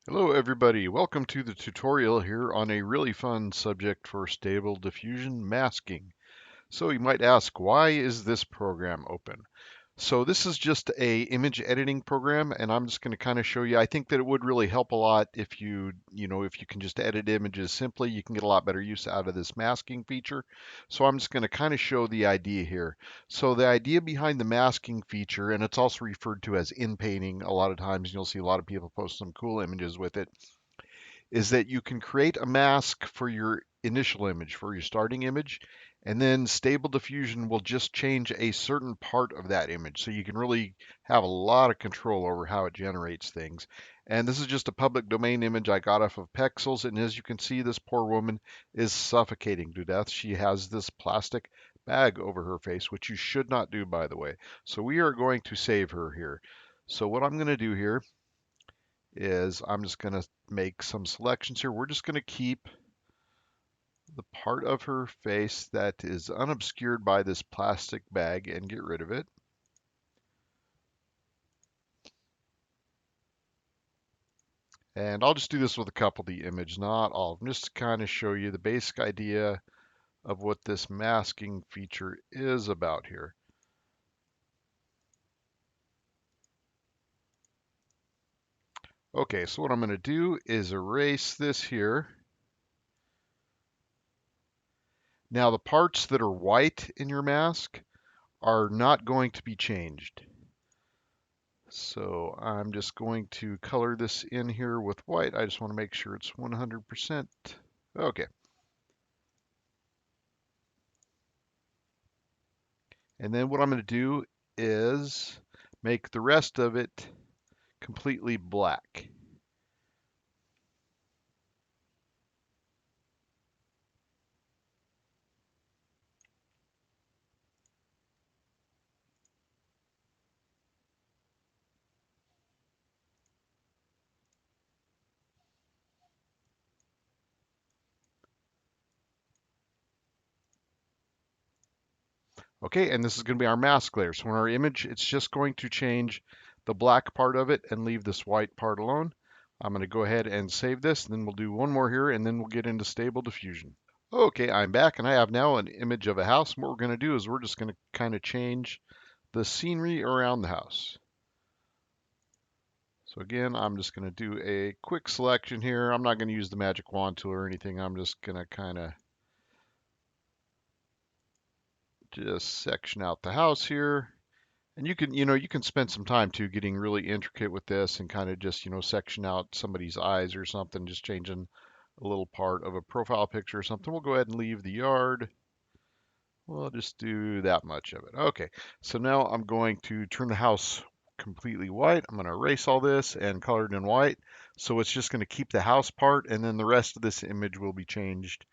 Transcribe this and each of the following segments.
Hello everybody, welcome to the tutorial here on a really fun subject for Stable Diffusion masking. So you might ask, why is this program open? So this is just a image editing program, and I'm just going to kind of show you. I think that it would really help a lot if if you can just edit images simply, you can get a lot better use out of this masking feature. So I'm just going to kind of show the idea here. So the idea behind the masking feature, and it's also referred to as inpainting a lot of times, you'll see a lot of people post some cool images with it, is that you can create a mask for your initial image, for your starting image, and then Stable Diffusion will just change a certain part of that image. So you can really have a lot of control over how it generates things. And this is just a public domain image I got off of Pexels. And as you can see, this poor woman is suffocating to death. She has this plastic bag over her face, which you should not do, by the way. So we are going to save her here. So what I'm going to do here is I'm just going to make some selections here. We're just going to keep the part of her face that is unobscured by this plastic bag and get rid of it. And I'll just do this with a couple of the image, not all of them, just to kind of show you the basic idea of what this masking feature is about here. Okay, so what I'm going to do is erase this here. Now the parts that are white in your mask are not going to be changed. So I'm just going to color this in here with white. I just want to make sure it's 100%. Okay. And then what I'm going to do is make the rest of it completely black. Okay, and this is going to be our mask layer. So in our image, it's just going to change the black part of it and leave this white part alone. I'm going to go ahead and save this, and then we'll do one more here, and then we'll get into Stable Diffusion. Okay, I'm back, and I have now an image of a house. And what we're going to do is we're just going to kind of change the scenery around the house. So again, I'm just going to do a quick selection here. I'm not going to use the magic wand tool or anything. I'm just going to kind of just section out the house here. And you can spend some time too getting really intricate with this and kind of just, section out somebody's eyes or something, just changing a little part of a profile picture or something. We'll go ahead and leave the yard. We'll just do that much of it. Okay, so now I'm going to turn the house completely white. I'm going to erase all this and color it in white. So it's just going to keep the house part, and then the rest of this image will be changed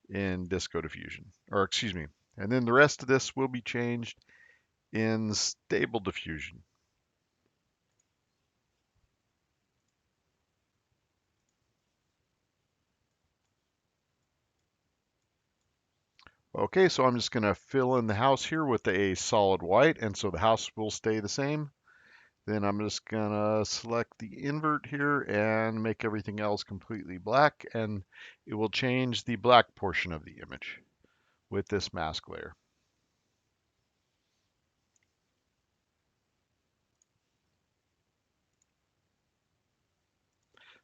in Disco Diffusion, or excuse me. And then the rest of this will be changed in Stable Diffusion. Okay, so I'm just going to fill in the house here with a solid white, and so the house will stay the same. Then I'm just going to select the invert here and make everything else completely black, and it will change the black portion of the image with this mask layer.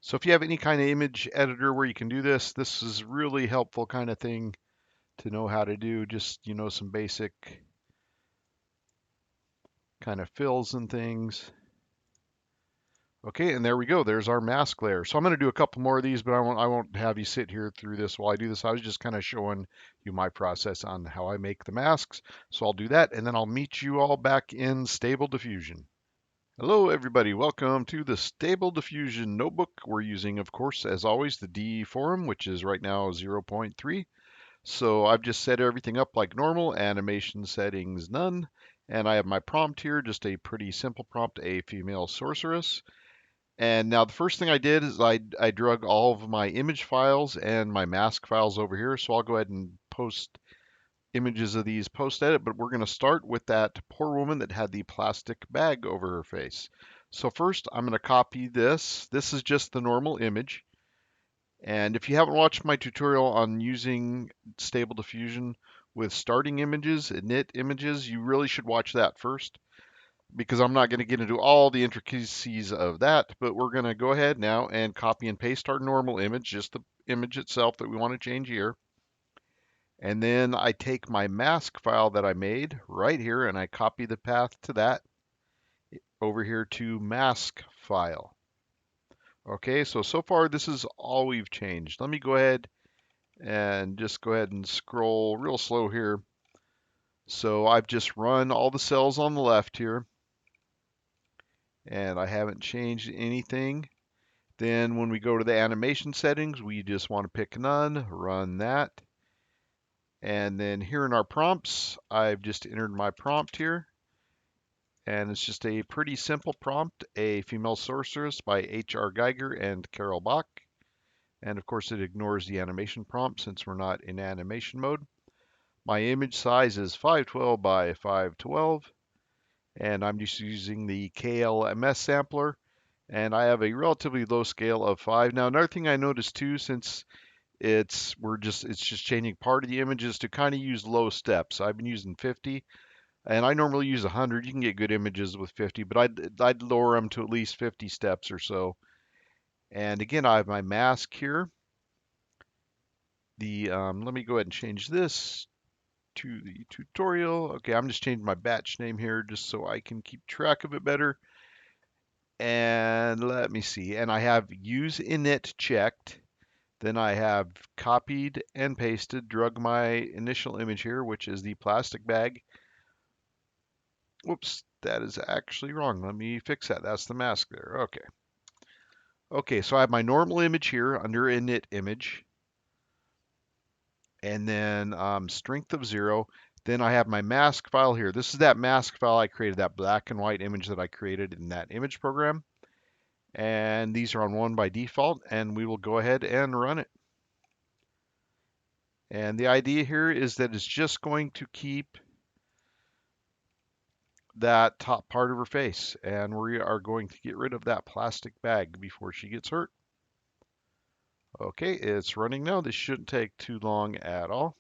So if you have any kind of image editor where you can do this, this is really helpful kind of thing to know how to do. Just, some basic kind of fills and things. Okay, and there we go. There's our mask layer. So I'm going to do a couple more of these, but I won't have you sit here through this while I do this. I was just kind of showing you my process on how I make the masks. So I'll do that, and then I'll meet you all back in Stable Diffusion. Hello, everybody. Welcome to the Stable Diffusion notebook. We're using, of course, as always, the DE forum, which is right now 0.3. So I've just set everything up like normal, animation settings none, and I have my prompt here, just a pretty simple prompt, a female sorceress. And now the first thing I did is I drug all of my image files and my mask files over here. So I'll go ahead and post images of these post edit, but we're going to start with that poor woman that had the plastic bag over her face. So first I'm going to copy this. This is just the normal image. And if you haven't watched my tutorial on using Stable Diffusion with starting images, init images, you really should watch that first because I'm not going to get into all the intricacies of that, but we're going to go ahead now and copy and paste our normal image, just the image itself that we want to change here. And then I take my mask file that I made right here and I copy the path to that over here to mask file. Okay, so far this is all we've changed. Let me go ahead and just go ahead and scroll real slow here. So I've just run all the cells on the left here and I haven't changed anything. Then when we go to the animation settings, we just want to pick none, run that. And then here in our prompts, I've just entered my prompt here. And it's just a pretty simple prompt, a female sorceress by H.R. Geiger and Carol Bach. And of course it ignores the animation prompt since we're not in animation mode. My image size is 512 by 512. And I'm just using the KLMS sampler. And I have a relatively low scale of 5. Now another thing I noticed too, since it's just changing part of the images to kind of use low steps. I've been using 50 and I normally use 100. You can get good images with 50, but I'd lower them to at least 50 steps or so. And again, I have my mask here. Let me go ahead and change this to the tutorial. Okay, I'm just changing my batch name here just so I can keep track of it better. And let me see. And I have use init checked. Then I have copied and pasted, drug my initial image here, which is the plastic bag. Whoops, that is actually wrong. Let me fix that. That's the mask there. Okay. Okay, so I have my normal image here under init image. And then strength of 0. Then I have my mask file here. This is that mask file I created, that black and white image that I created in that image program. And these are on 1 by default, and we will go ahead and run it. And the idea here is that it's just going to keep that top part of her face, and we are going to get rid of that plastic bag before she gets hurt. Okay, it's running now. This shouldn't take too long at all.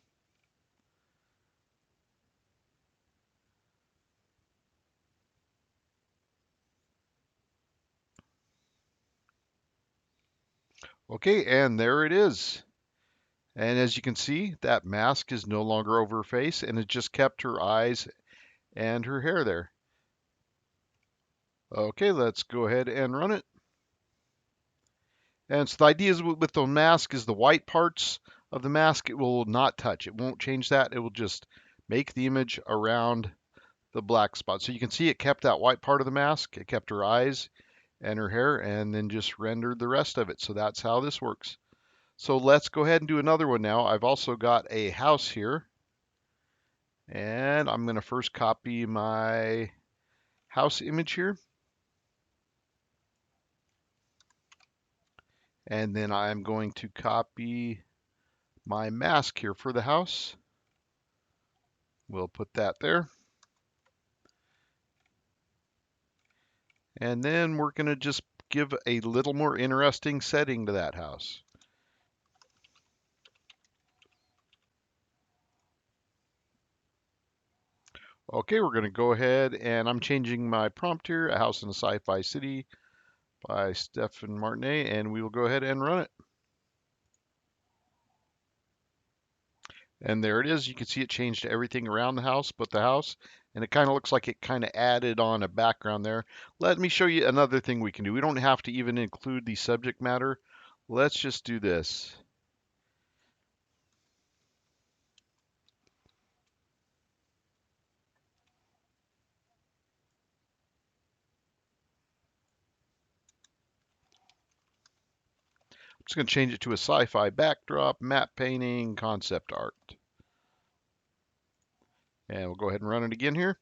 Okay, and there it is. And as you can see, that mask is no longer over her face, and it just kept her eyes and her hair there. Okay, let's go ahead and run it. And so the idea is with the mask is the white parts of the mask, it will not touch. It won't change that. It will just make the image around the black spot. So you can see it kept that white part of the mask. It kept her eyes and her hair and then just rendered the rest of it. So that's how this works. So let's go ahead and do another one now. I've also got a house here. And I'm going to first copy my house image here. And then I'm going to copy my mask here for the house. We'll put that there. And then we're going to just give a little more interesting setting to that house. Okay, we're going to go ahead and I'm changing my prompt here, A House in a Sci-Fi City by Stephen Martinet, and we will go ahead and run it. And there it is. You can see it changed everything around the house but the house, and it kind of looks like it kind of added on a background there. Let me show you another thing we can do. We don't have to even include the subject matter. Let's just do this. I'm just going to change it to a sci-fi backdrop, matte painting, concept art. And we'll go ahead and run it again here.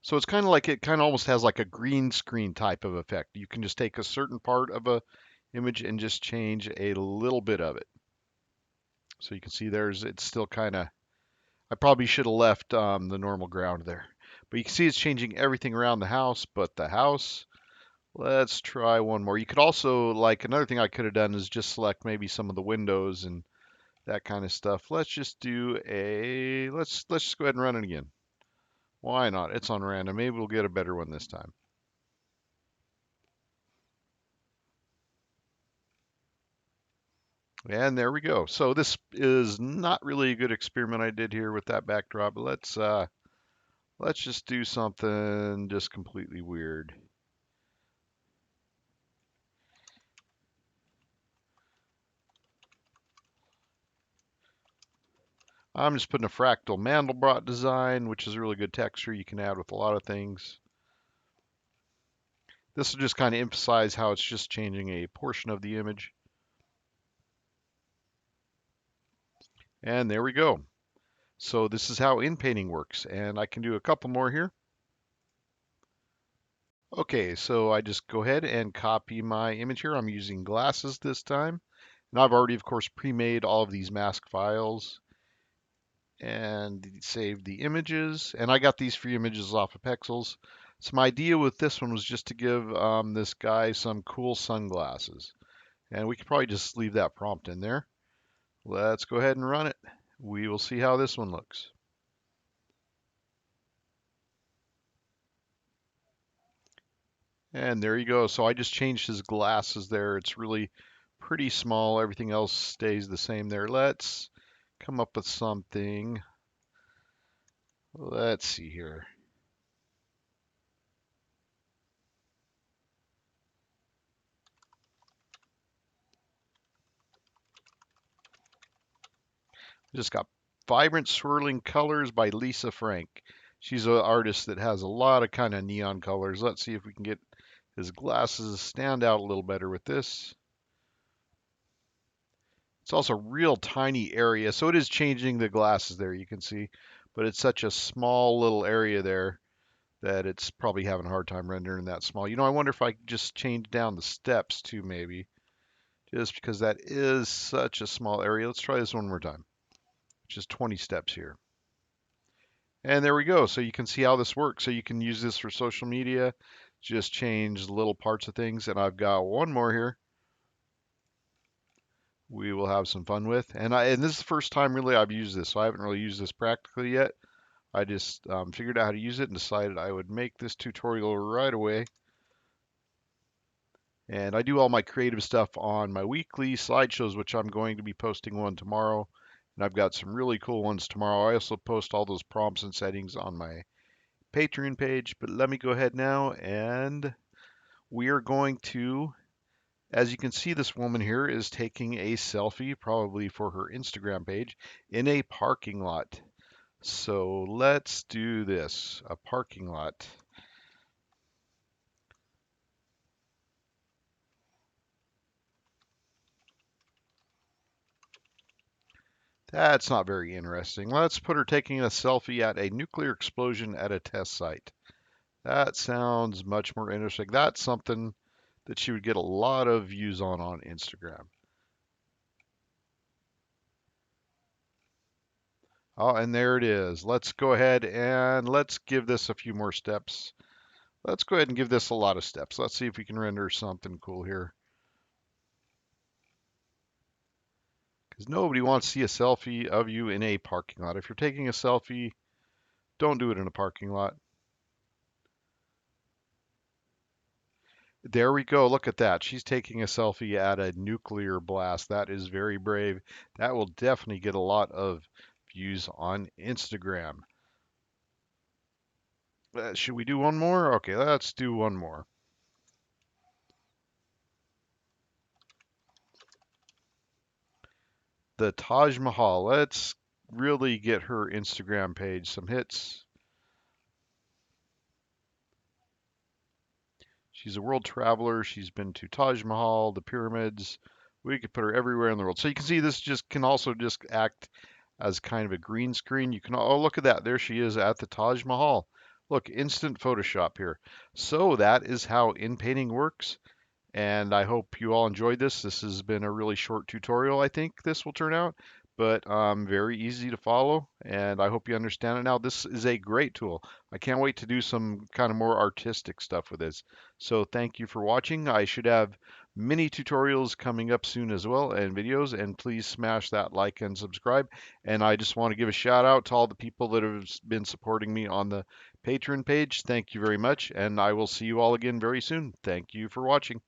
So it's kind of like it kind of almost has like a green screen type of effect. You can just take a certain part of a image and just change a little bit of it. So you can see it's still kind of, I probably should have left the normal ground there. But But you can see it's changing everything around the house but the house. Let's try one more. You could also, like, another thing I could have done is just select maybe some of the windows and that kind of stuff. Let's just do a, let's just go ahead and run it again. Why not? It's on random. Maybe we'll get a better one this time. And there we go. So this is not really a good experiment I did here with that backdrop. But let's just do something just completely weird. I'm just putting a fractal Mandelbrot design, which is a really good texture you can add with a lot of things. This will just kind of emphasize how it's just changing a portion of the image. And there we go. So this is how inpainting works. And I can do a couple more here. Okay, so I just go ahead and copy my image here. I'm using glasses this time. And I've already, of course, pre-made all of these mask files and saved the images. And I got these free images off of Pexels. So my idea with this one was just to give this guy some cool sunglasses. And we could probably just leave that prompt in there. Let's go ahead and run it. We will see how this one looks. And there you go. So I just changed his glasses there. It's really pretty small. Everything else stays the same there. Let's come up with something. Let's see here. Just got Vibrant Swirling Colors by Lisa Frank. She's an artist that has a lot of kind of neon colors. Let's see if we can get his glasses to stand out a little better with this. It's also a real tiny area, so it is changing the glasses there, you can see. But it's such a small little area there that it's probably having a hard time rendering that small. You know, I wonder if I could just change down the steps too, maybe. Just because that is such a small area. Let's try this one more time. Just 20 steps here. And there we go. So you can see how this works. So you can use this for social media, just change little parts of things. And I've got one more here we will have some fun with. And this is the first time really I've used this. So I haven't really used this practically yet. I just figured out how to use it and decided I would make this tutorial right away. And I do all my creative stuff on my weekly slideshows, which I'm going to be posting one tomorrow. And I've got some really cool ones tomorrow. I also post all those prompts and settings on my Patreon page. But let me go ahead now and we are going to, as you can see, this woman here is taking a selfie, probably for her Instagram page, in a parking lot. So let's do this, a parking lot. That's not very interesting. Let's put her taking a selfie at a nuclear explosion at a test site. That sounds much more interesting. That's something that she would get a lot of views on Instagram. Oh, and there it is. Let's go ahead and let's give this a few more steps. Let's go ahead and give this a lot of steps. Let's see if we can render something cool here. Because nobody wants to see a selfie of you in a parking lot. If you're taking a selfie, don't do it in a parking lot. There we go. Look at that. She's taking a selfie at a nuclear blast. That is very brave. That will definitely get a lot of views on Instagram. Should we do one more? Okay, let's do one more. The Taj Mahal. Let's really get her Instagram page some hits. She's a world traveler. She's been to Taj Mahal, the pyramids. We could put her everywhere in the world. So you can see this just can also just act as kind of a green screen. You can, oh, look at that. There she is at the Taj Mahal. Look, instant Photoshop here. So that is how inpainting works. And I hope you all enjoyed this. This has been a really short tutorial, I think this will turn out. but very easy to follow, and I hope you understand it now. This is a great tool. I can't wait to do some kind of more artistic stuff with this. So thank you for watching. I should have many tutorials coming up soon as well, and videos, and please smash that like and subscribe. And I just want to give a shout out to all the people that have been supporting me on the Patreon page. Thank you very much, and I will see you all again very soon. Thank you for watching.